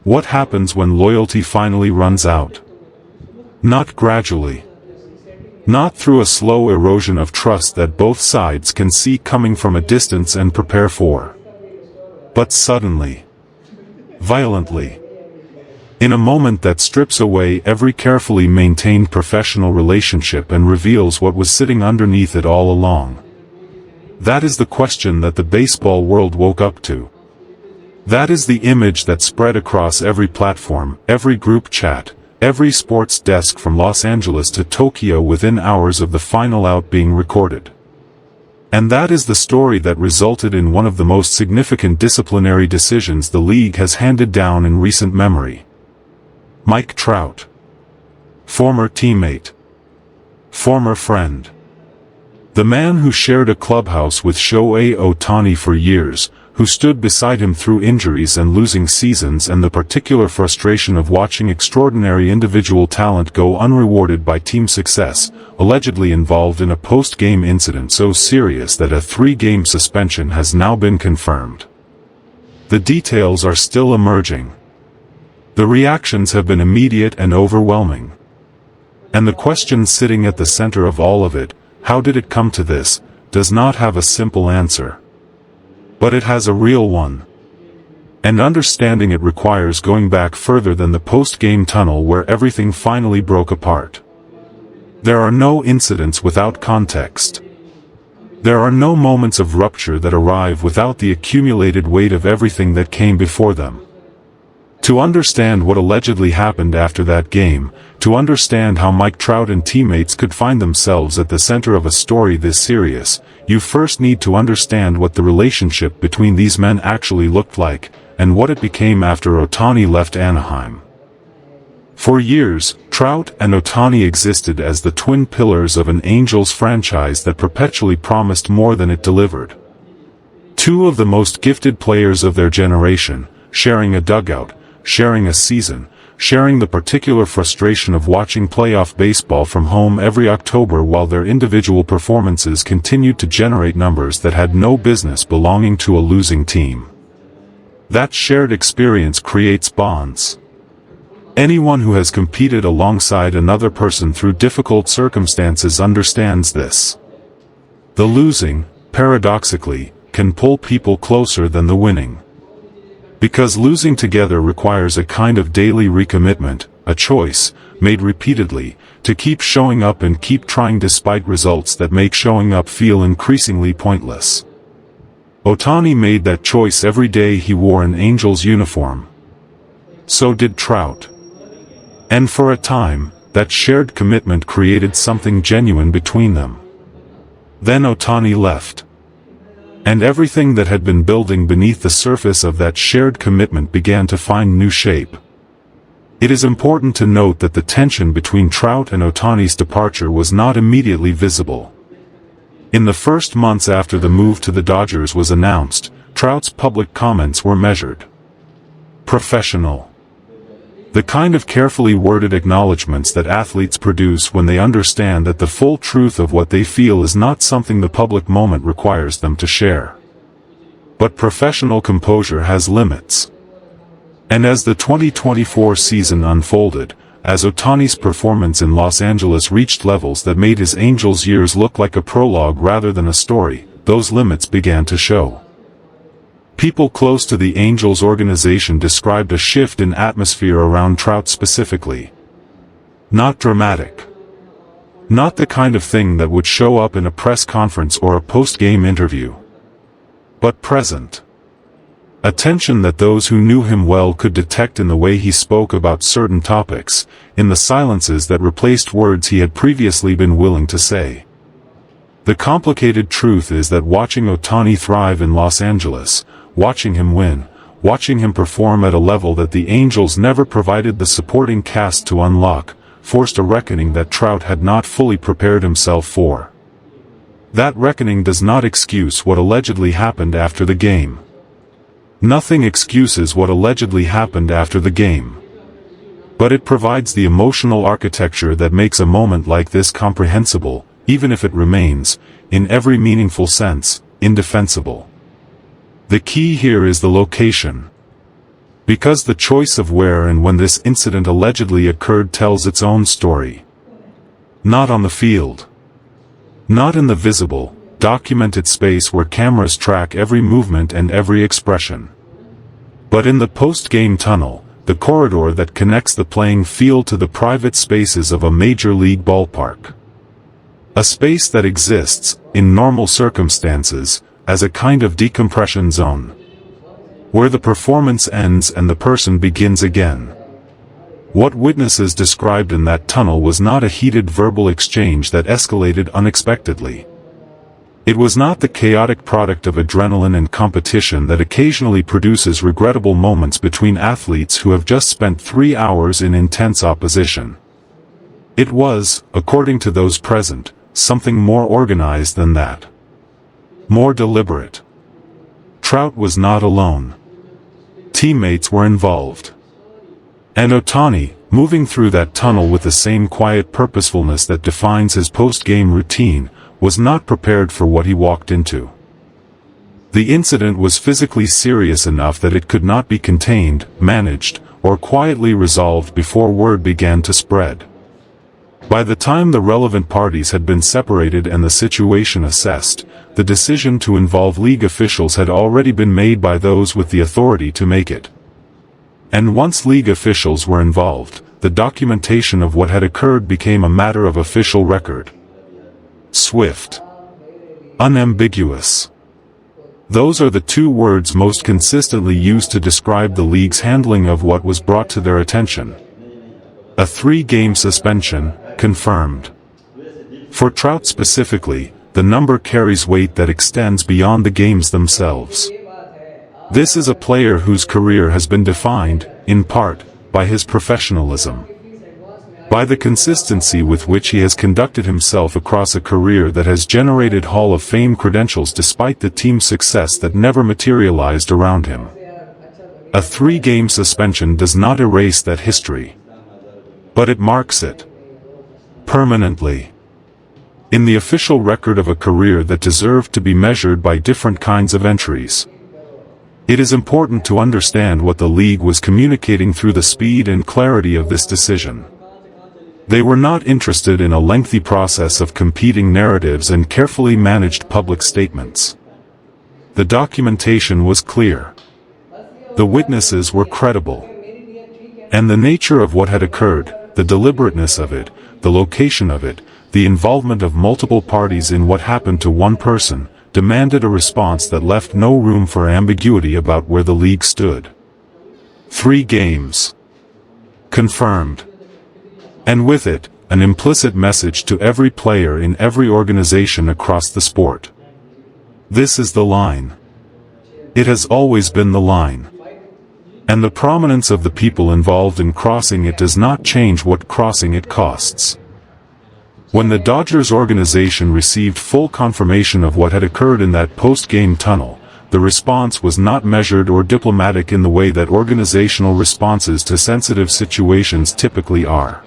What happens when loyalty finally runs out? Not gradually. Not through a slow erosion of trust that both sides can see coming from a distance and prepare for. But suddenly. Violently. In a moment that strips away every carefully maintained professional relationship and reveals what was sitting underneath it all along. That is the question that the baseball world woke up to. That is the image that spread across every platform, every group chat, every sports desk from Los Angeles to Tokyo within hours of the final out being recorded. And that is the story that resulted in one of the most significant disciplinary decisions the league has handed down in recent memory. Mike Trout. Former teammate. Former friend. The man who shared a clubhouse with Shohei Ohtani for years, who stood beside him through injuries and losing seasons and the particular frustration of watching extraordinary individual talent go unrewarded by team success, allegedly involved in a post-game incident so serious that a 3-game suspension has now been confirmed. The details are still emerging. The reactions have been immediate and overwhelming. And the question sitting at the center of all of it, how did it come to this, does not have a simple answer. But it has a real one. And understanding it requires going back further than the post-game tunnel where everything finally broke apart. There are no incidents without context. There are no moments of rupture that arrive without the accumulated weight of everything that came before them. To understand what allegedly happened after that game, to understand how Mike Trout and teammates could find themselves at the center of a story this serious, you first need to understand what the relationship between these men actually looked like, and what it became after Ohtani left Anaheim. For years, Trout and Ohtani existed as the twin pillars of an Angels franchise that perpetually promised more than it delivered. Two of the most gifted players of their generation, sharing a dugout, sharing a season, sharing the particular frustration of watching playoff baseball from home every October while their individual performances continued to generate numbers that had no business belonging to a losing team. That shared experience creates bonds. Anyone who has competed alongside another person through difficult circumstances understands this. The losing, paradoxically, can pull people closer than the winning. Because losing together requires a kind of daily recommitment, a choice, made repeatedly, to keep showing up and keep trying despite results that make showing up feel increasingly pointless. Ohtani made that choice every day he wore an Angels uniform. So did Trout. And for a time, that shared commitment created something genuine between them. Then Ohtani left. And everything that had been building beneath the surface of that shared commitment began to find new shape. It is important to note that the tension between Trout and Ohtani's departure was not immediately visible. In the first months after the move to the Dodgers was announced, Trout's public comments were measured. Professional. The kind of carefully worded acknowledgments that athletes produce when they understand that the full truth of what they feel is not something the public moment requires them to share. But professional composure has limits. And as the 2024 season unfolded, as Ohtani's performance in Los Angeles reached levels that made his Angels years look like a prologue rather than a story, those limits began to show. People close to the Angels organization described a shift in atmosphere around Trout specifically. Not dramatic. Not the kind of thing that would show up in a press conference or a post-game interview. But present. A tension that those who knew him well could detect in the way he spoke about certain topics, in the silences that replaced words he had previously been willing to say. The complicated truth is that watching Ohtani thrive in Los Angeles, watching him win, watching him perform at a level that the Angels never provided the supporting cast to unlock, forced a reckoning that Trout had not fully prepared himself for. That reckoning does not excuse what allegedly happened after the game. Nothing excuses what allegedly happened after the game. But it provides the emotional architecture that makes a moment like this comprehensible, even if it remains, in every meaningful sense, indefensible. The key here is the location. Because the choice of where and when this incident allegedly occurred tells its own story. Not on the field. Not in the visible, documented space where cameras track every movement and every expression. But in the post-game tunnel, the corridor that connects the playing field to the private spaces of a major league ballpark. A space that exists, in normal circumstances, as a kind of decompression zone, where the performance ends and the person begins again. What witnesses described in that tunnel was not a heated verbal exchange that escalated unexpectedly. It was not the chaotic product of adrenaline and competition that occasionally produces regrettable moments between athletes who have just spent 3 hours in intense opposition. It was, according to those present, something more organized than that. More deliberate. Trout was not alone. Teammates were involved. And Ohtani, moving through that tunnel with the same quiet purposefulness that defines his post-game routine, was not prepared for what he walked into. The incident was physically serious enough that it could not be contained, managed, or quietly resolved before word began to spread. By the time the relevant parties had been separated and the situation assessed, the decision to involve league officials had already been made by those with the authority to make it. And once league officials were involved, the documentation of what had occurred became a matter of official record. Swift. Unambiguous. Those are the two words most consistently used to describe the league's handling of what was brought to their attention. A 3-game suspension, confirmed. For Trout specifically, the number carries weight that extends beyond the games themselves. This is a player whose career has been defined, in part, by his professionalism. By the consistency with which he has conducted himself across a career that has generated Hall of Fame credentials despite the team's success that never materialized around him. A 3-game suspension does not erase that history. But it marks it. Permanently. In the official record of a career that deserved to be measured by different kinds of entries. It is important to understand what the league was communicating through the speed and clarity of this decision. They were not interested in a lengthy process of competing narratives and carefully managed public statements. The documentation was clear. The witnesses were credible. And the nature of what had occurred, the deliberateness of it, the location of it, the involvement of multiple parties in what happened to one person, demanded a response that left no room for ambiguity about where the league stood. 3 games. Confirmed. And with it, an implicit message to every player in every organization across the sport. This is the line. It has always been the line. And the prominence of the people involved in crossing it does not change what crossing it costs. When the Dodgers organization received full confirmation of what had occurred in that post-game tunnel, the response was not measured or diplomatic in the way that organizational responses to sensitive situations typically are.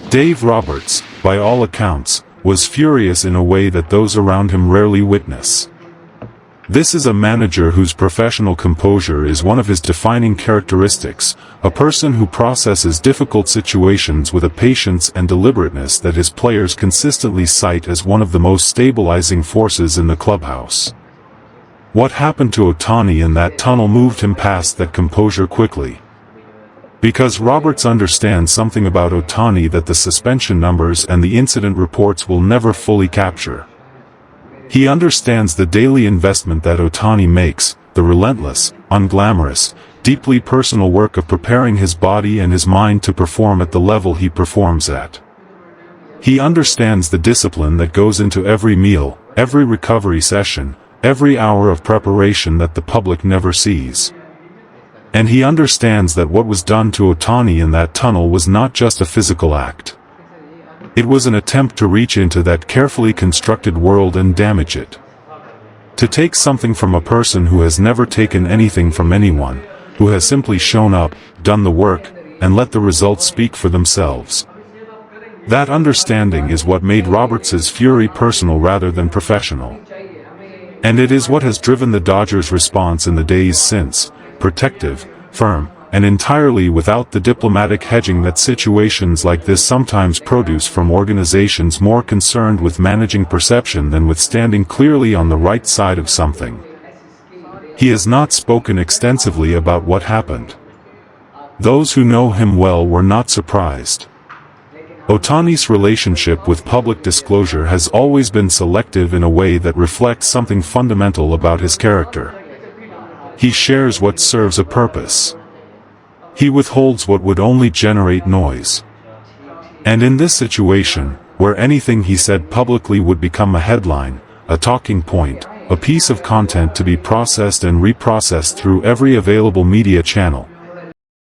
Dave Roberts, by all accounts, was furious in a way that those around him rarely witness. This is a manager whose professional composure is one of his defining characteristics, a person who processes difficult situations with a patience and deliberateness that his players consistently cite as one of the most stabilizing forces in the clubhouse. What happened to Ohtani in that tunnel moved him past that composure quickly. Because Roberts understands something about Ohtani that the suspension numbers and the incident reports will never fully capture. He understands the daily investment that Ohtani makes, the relentless, unglamorous, deeply personal work of preparing his body and his mind to perform at the level he performs at. He understands the discipline that goes into every meal, every recovery session, every hour of preparation that the public never sees. And he understands that what was done to Ohtani in that tunnel was not just a physical act. It was an attempt to reach into that carefully constructed world and damage it. To take something from a person who has never taken anything from anyone, who has simply shown up, done the work, and let the results speak for themselves. That understanding is what made Roberts's fury personal rather than professional. And it is what has driven the Dodgers' response in the days since, protective, firm, and entirely without the diplomatic hedging that situations like this sometimes produce from organizations more concerned with managing perception than with standing clearly on the right side of something. He has not spoken extensively about what happened. Those who know him well were not surprised. Ohtani's relationship with public disclosure has always been selective in a way that reflects something fundamental about his character. He shares what serves a purpose. He withholds what would only generate noise. And in this situation, where anything he said publicly would become a headline, a talking point, a piece of content to be processed and reprocessed through every available media channel,